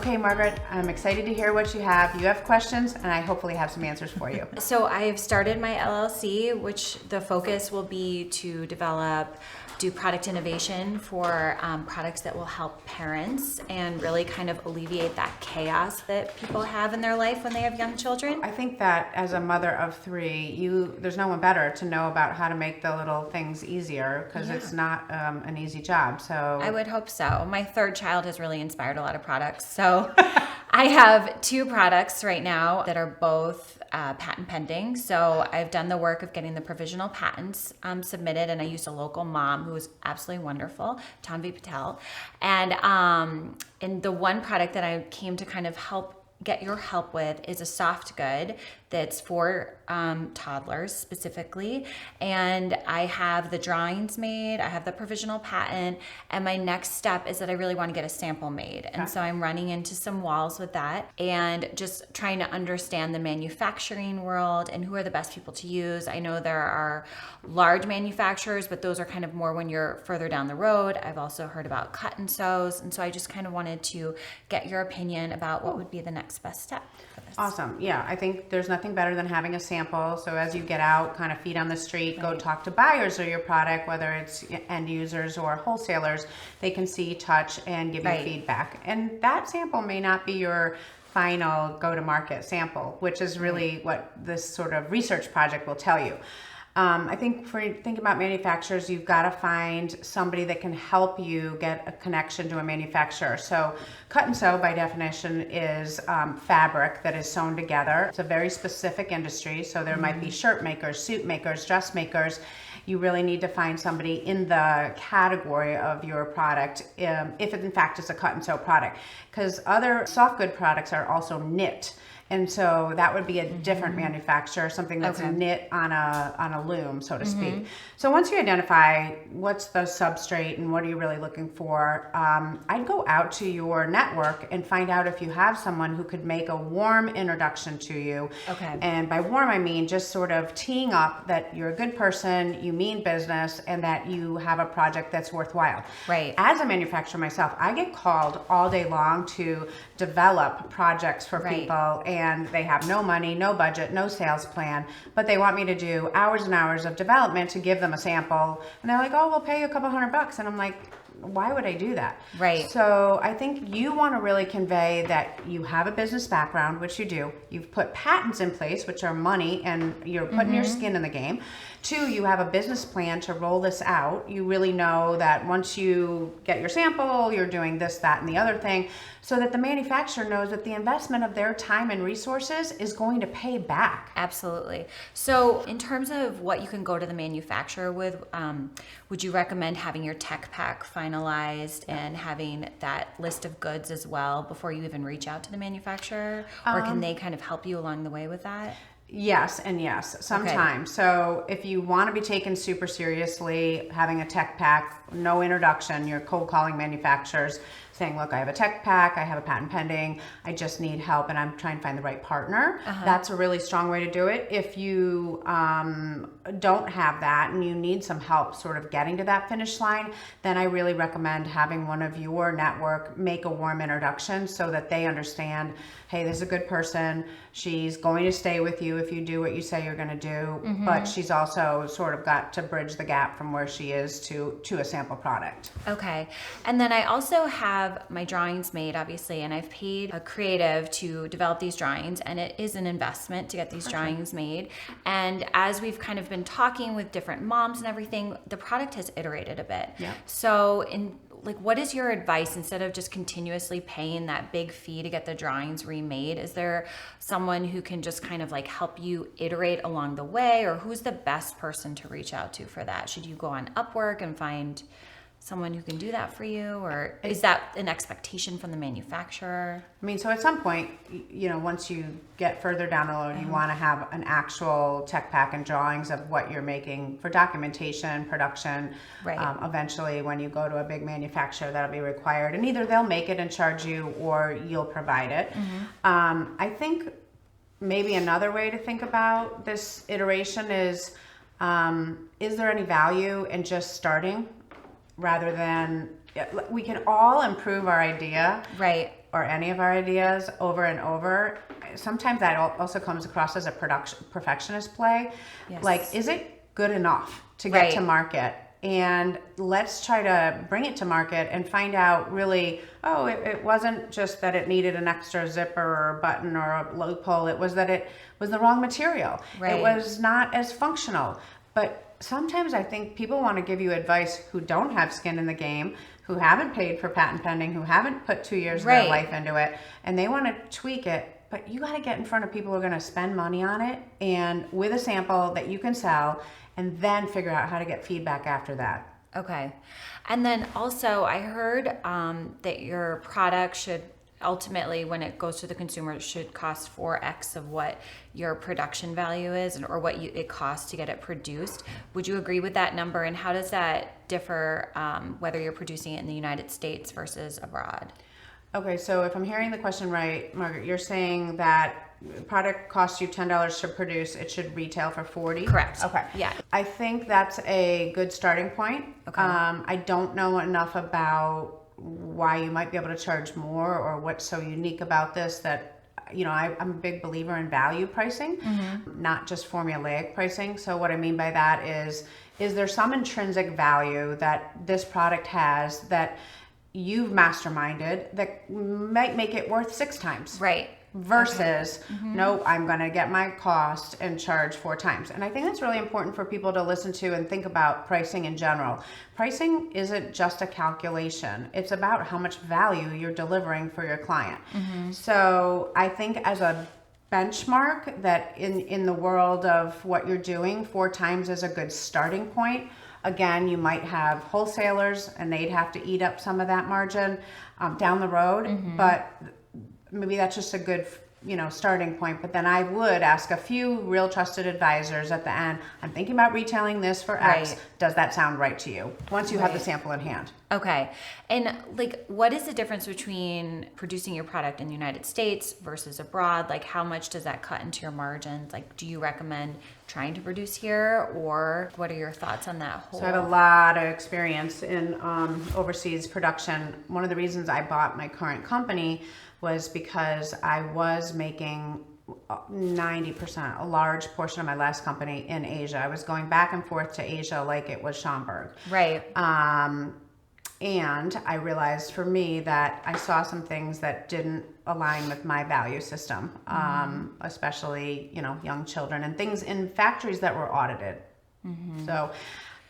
Okay, Margaret, I'm excited to hear what you have. You have questions, and I hopefully have some answers for you. So I've started my LLC, which the focus will be to do product innovation for products that will help parents and really kind of alleviate that chaos that people have in their life when they have young children. I think that as a mother of three, there's no one better to know about how to make the little things easier because it's not an easy job. So I would hope so. My third child has really inspired a lot of products. So I have 2 products right now that are both patent pending. So I've done the work of getting the provisional patents submitted, and I used a local mom who was absolutely wonderful, Tanvi Patel. And the one product that I came to kind of get your help with is a soft good that's for toddlers specifically. And I have the drawings made, I have the provisional patent, and my next step is that I really want to get a sample made. And so I'm running into some walls with that and just trying to understand the manufacturing world and who are the best people to use. I know there are large manufacturers, but those are kind of more when you're further down the road. I've also heard about cut and sews. And so I just kind of wanted to get your opinion about what would be the next best step for this. Awesome. Yeah, I think there's nothing better than having a sample. So as you get out, kind of feet on the street, go talk to buyers of your product, whether it's end users or wholesalers, they can see, touch, and give you feedback. And that sample may not be your final go-to-market sample, which is really what this sort of research project will tell you. I think thinking about manufacturers, you've got to find somebody that can help you get a connection to a manufacturer. So cut and sew by definition is fabric that is sewn together. It's a very specific industry. So there might be shirt makers, suit makers, dress makers. You really need to find somebody in the category of your product if it in fact is a cut and sew product, because other soft good products are also knit. And so that would be a different manufacturer, something that's knit on a loom, so to speak. So once you identify what's the substrate and what are you really looking for, I'd go out to your network and find out if you have someone who could make a warm introduction to you. Okay. And by warm, I mean just sort of teeing up that you're a good person, you mean business, and that you have a project that's worthwhile. Right. As a manufacturer myself, I get called all day long to develop projects for people, and they have no money, no budget, no sales plan, but they want me to do hours and hours of development to give them a sample. And they're like, oh, we'll pay you a couple $100. And I'm like, why would I do that? Right. So I think you want to really convey that you have a business background, which you do. You've put patents in place, which are money, and you're putting your skin in the game. 2, you have a business plan to roll this out. You really know that once you get your sample, you're doing this, that, and the other thing, so that the manufacturer knows that the investment of their time and resources is going to pay back. Absolutely. So in terms of what you can go to the manufacturer with, would you recommend having your tech pack finalized and having that list of goods as well before you even reach out to the manufacturer? Or can they kind of help you along the way with that? Yes and yes, sometimes. Okay. So if you want to be taken super seriously, having a tech pack, no introduction, you're cold calling manufacturers saying, look, I have a tech pack, I have a patent pending, I just need help and I'm trying to find the right partner. That's a really strong way to do it. If you don't have that and you need some help sort of getting to that finish line, then I really recommend having one of your network make a warm introduction so that they understand, hey, this is a good person. She's going to stay with you if you do what you say you're going to do, but she's also sort of got to bridge the gap from where she is to a sample product. Okay. And then I also have my drawings made, obviously, and I've paid a creative to develop these drawings, and it is an investment to get these drawings made. And as we've kind of been talking with different moms and everything, the product has iterated a bit. Yeah. So what is your advice instead of just continuously paying that big fee to get the drawings remade? Is there someone who can just kind of help you iterate along the way, or who's the best person to reach out to for that? Should you go on Upwork and find someone who can do that for you, or is that an expectation from the manufacturer? I mean, so at some point, once you get further down the road, you want to have an actual tech pack and drawings of what you're making for documentation, production. Right. Eventually, when you go to a big manufacturer, that'll be required, and either they'll make it and charge you, or you'll provide it. I think maybe another way to think about this iteration is there any value in just starting? Rather than, we can all improve our idea. Right. or any of our ideas over and over, sometimes that also comes across as a perfectionist play. Yes. Like, is it good enough to get to market? And let's try to bring it to market and find out really, it wasn't just that it needed an extra zipper or a button or a loophole. It was that it was the wrong material. Right. It was not as functional. But sometimes I think people want to give you advice who don't have skin in the game, who haven't paid for patent pending, who haven't put 2 years of their life into it, and they want to tweak it. But you got to get in front of people who are going to spend money on it, and with a sample that you can sell, and then figure out how to get feedback after that. Okay. And then also I heard that your product should ultimately, when it goes to the consumer, it should cost 4x of what your production value is, or what it costs to get it produced. Would you agree with that number? And how does that differ whether you're producing it in the United States versus abroad? Okay, so if I'm hearing the question right, Margaret, you're saying that product costs you $10 to produce, it should retail for $40? Correct. Okay. Yeah. I think that's a good starting point. Okay. I don't know enough about why you might be able to charge more or what's so unique about this that, I'm a big believer in value pricing, not just formulaic pricing. So what I mean by that is there some intrinsic value that this product has that you've masterminded that might make it worth 6 times? Right. Versus, no, I'm going to get my cost and charge 4 times. And I think that's really important for people to listen to and think about pricing in general. Pricing isn't just a calculation. It's about how much value you're delivering for your client. So I think as a benchmark that in the world of what you're doing, 4 times is a good starting point. Again, you might have wholesalers and they'd have to eat up some of that margin down the road, but maybe that's just a good, starting point. But then I would ask a few real trusted advisors at the end, I'm thinking about retailing this for X. Does that sound right to you? Once you have the sample in hand. Okay. And what is the difference between producing your product in the United States versus abroad? Like, how much does that cut into your margins? Like, do you recommend trying to produce here, or what are your thoughts on that whole? So I have a lot of experience in overseas production. One of the reasons I bought my current company was because I was making 90%, a large portion of my last company in Asia. I was going back and forth to Asia like it was Schaumburg. Right. And I realized for me that I saw some things that didn't align with my value system, especially, young children and things in factories that were audited. So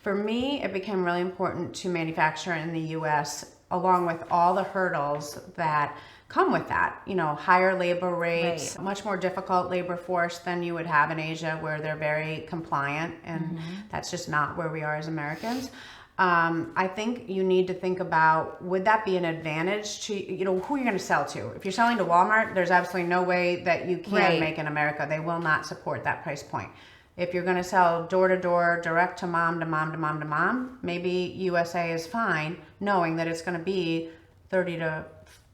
for me, it became really important to manufacture in the US, along with all the hurdles that come with that, higher labor rates, much more difficult labor force than you would have in Asia, where they're very compliant, and that's just not where we are as Americans. I think you need to think about, would that be an advantage to, who you're going to sell to? If you're selling to Walmart, there's absolutely no way that you can make in America. They will not support that price point. If you're going to sell door to door, direct to mom, to mom, to mom, to mom, maybe USA is fine, knowing that it's going to be 30 to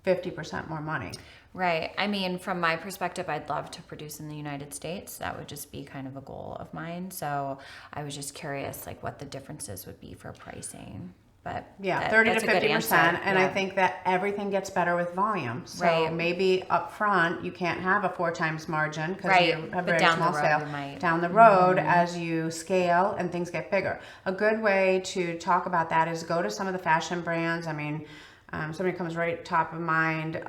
50% more money. Right. I mean, from my perspective, I'd love to produce in the United States. That would just be kind of a goal of mine. So I was just curious, what the differences would be for pricing. But yeah, 30 to 50%. And I think that everything gets better with volume. So maybe up front, you can't have a 4 times margin because you have a very small sale. Down the road, as you scale and things get bigger. A good way to talk about that is go to some of the fashion brands. I mean, somebody comes right top of mind,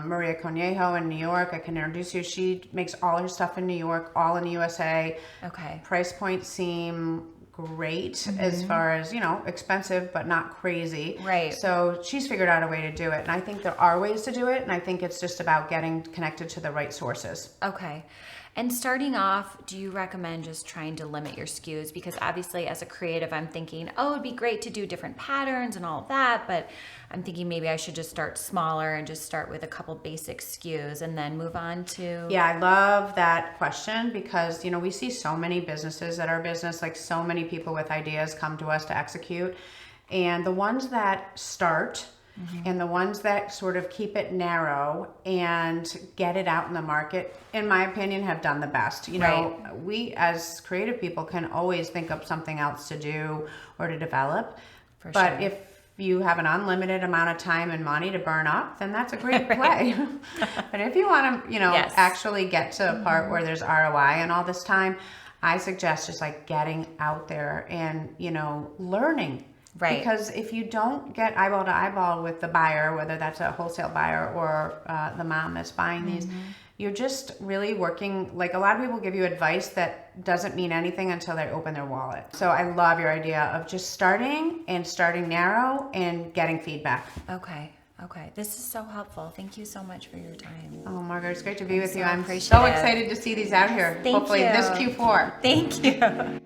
Maria Conejo in New York. I can introduce you. She makes all her stuff in New York, all in the USA. Okay. Price points seem great as far as, expensive, but not crazy. Right. So she's figured out a way to do it. And I think there are ways to do it. And I think it's just about getting connected to the right sources. Okay. And starting off, do you recommend just trying to limit your SKUs? Because obviously as a creative, I'm thinking, it'd be great to do different patterns and all of that, but I'm thinking maybe I should just start smaller and just start with a couple basic SKUs and then move on to... Yeah, I love that question because, we see so many businesses at our business, so many people with ideas come to us to execute. And the ones that start... And the ones that sort of keep it narrow and get it out in the market, in my opinion, have done the best. We as creative people can always think of something else to do or to develop. But if you have an unlimited amount of time and money to burn up, then that's a great play. But if you want to, Yes. actually get to a part where there's ROI and all this time, I suggest just like getting out there and, learning. Right. Because if you don't get eyeball to eyeball with the buyer, whether that's a wholesale buyer or the mom that's buying these, you're just really working, like a lot of people give you advice that doesn't mean anything until they open their wallet. So I love your idea of just starting narrow and getting feedback. Okay. This is so helpful. Thank you so much for your time. Oh, Margaret, it's great to be with you. I'm so appreciative. excited to see these out here. Thank Hopefully you. this Q4. Thank you.